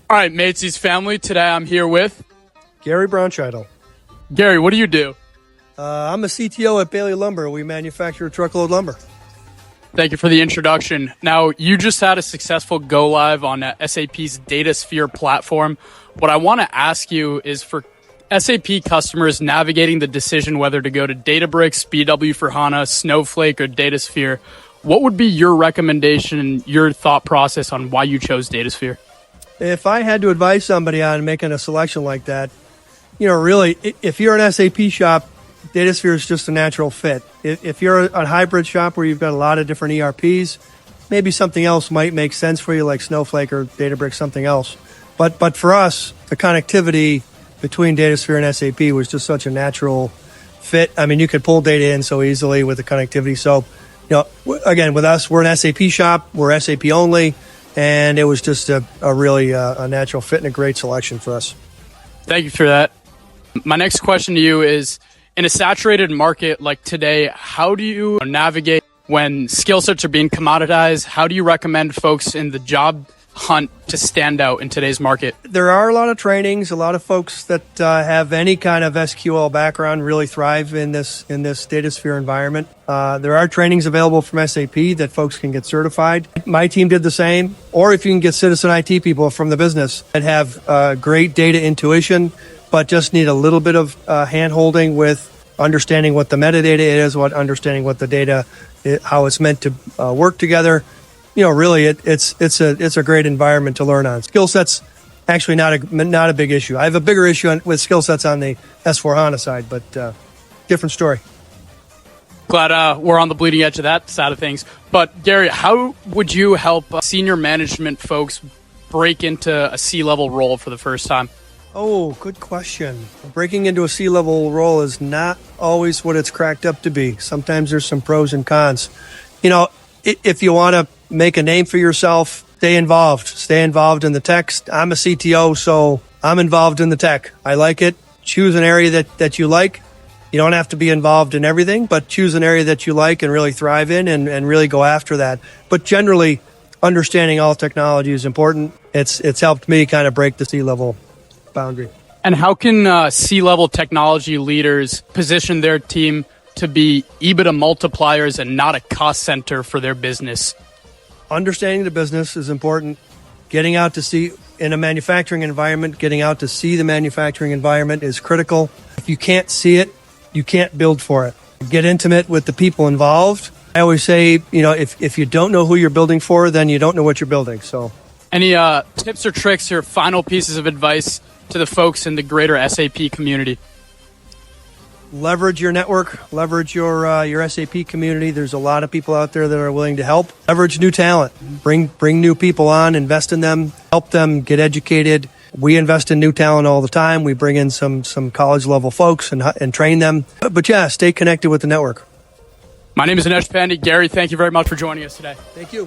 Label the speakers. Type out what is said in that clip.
Speaker 1: All right, Maitsys family, today I'm here with
Speaker 2: Gary Braunscheidel.
Speaker 1: Gary. What do you do?
Speaker 2: I'm a CTO at Baillie Lumber. We manufacture truckload lumber.
Speaker 1: Thank you for the introduction. Now, you just had a successful go live on SAP's DataSphere platform. What I want to ask you is for SAP customers navigating the decision whether to go to Databricks, BW for HANA, Snowflake, or DataSphere, what would be your recommendation and your thought process on why you chose DataSphere?
Speaker 2: If I had to advise somebody on making a selection like that, really, if you're an SAP shop, DataSphere is just a natural fit. If you're a hybrid shop where you've got a lot of different ERPs, maybe something else might make sense for you, like Snowflake or Databricks, something else. But for us, the connectivity between DataSphere and SAP was just such a natural fit. I mean, you could pull data in so easily with the connectivity. So, again, with us, we're an SAP shop, we're SAP only, and it was just a really a natural fit and a great selection for us.
Speaker 1: Thank you for that. My next question to you is, in a saturated market like today, how do you navigate when skill sets are being commoditized? How do you recommend folks in the job hunt to stand out in today's market?
Speaker 2: There are a lot of trainings. A lot of folks that have any kind of SQL background really thrive in this DataSphere environment. There are trainings available from SAP that folks can get certified. My team did the same. Or if you can get citizen IT people from the business that have great data intuition, but just need a little bit of hand-holding with understanding what the metadata is, understanding what the data, how it's meant to work together. Really, it's a great environment to learn on. Skill sets, actually not a big issue. I have a bigger issue with skill sets on the S/4HANA side, but different story.
Speaker 1: Glad we're on the bleeding edge of that side of things. But Gary, how would you help senior management folks break into a C-level role for the first time?
Speaker 2: Oh, good question. Breaking into a C-level role is not always what it's cracked up to be. Sometimes there's some pros and cons. If you want to make a name for yourself, stay involved. Stay involved in the tech. I'm a CTO, so I'm involved in the tech. I like it. Choose an area that you like. You don't have to be involved in everything, but choose an area that you like and really thrive in and really go after that. But generally, understanding all technology is important. It's helped me kind of break the C-level boundary.
Speaker 1: And how can C-level technology leaders position their team to be EBITDA multipliers and not a cost center for their business?
Speaker 2: Understanding the business is important. Getting out to see in a manufacturing environment, getting out to see the manufacturing environment is critical. If you can't see it, you can't build for it. Get intimate with the people involved. I always say, if you don't know who you're building for, then you don't know what you're building. So,
Speaker 1: any tips or tricks or final pieces of advice to the folks in the greater SAP community?
Speaker 2: Leverage your network, leverage your SAP community. There's a lot of people out there that are willing to help. Leverage new talent, bring new people on, invest in them, help them get educated. We invest in new talent all the time. We bring in some college level folks and train them. But yeah, stay connected with the network.
Speaker 1: My name is Inesh Pandi. Gary, thank you very much for joining us today.
Speaker 2: Thank you.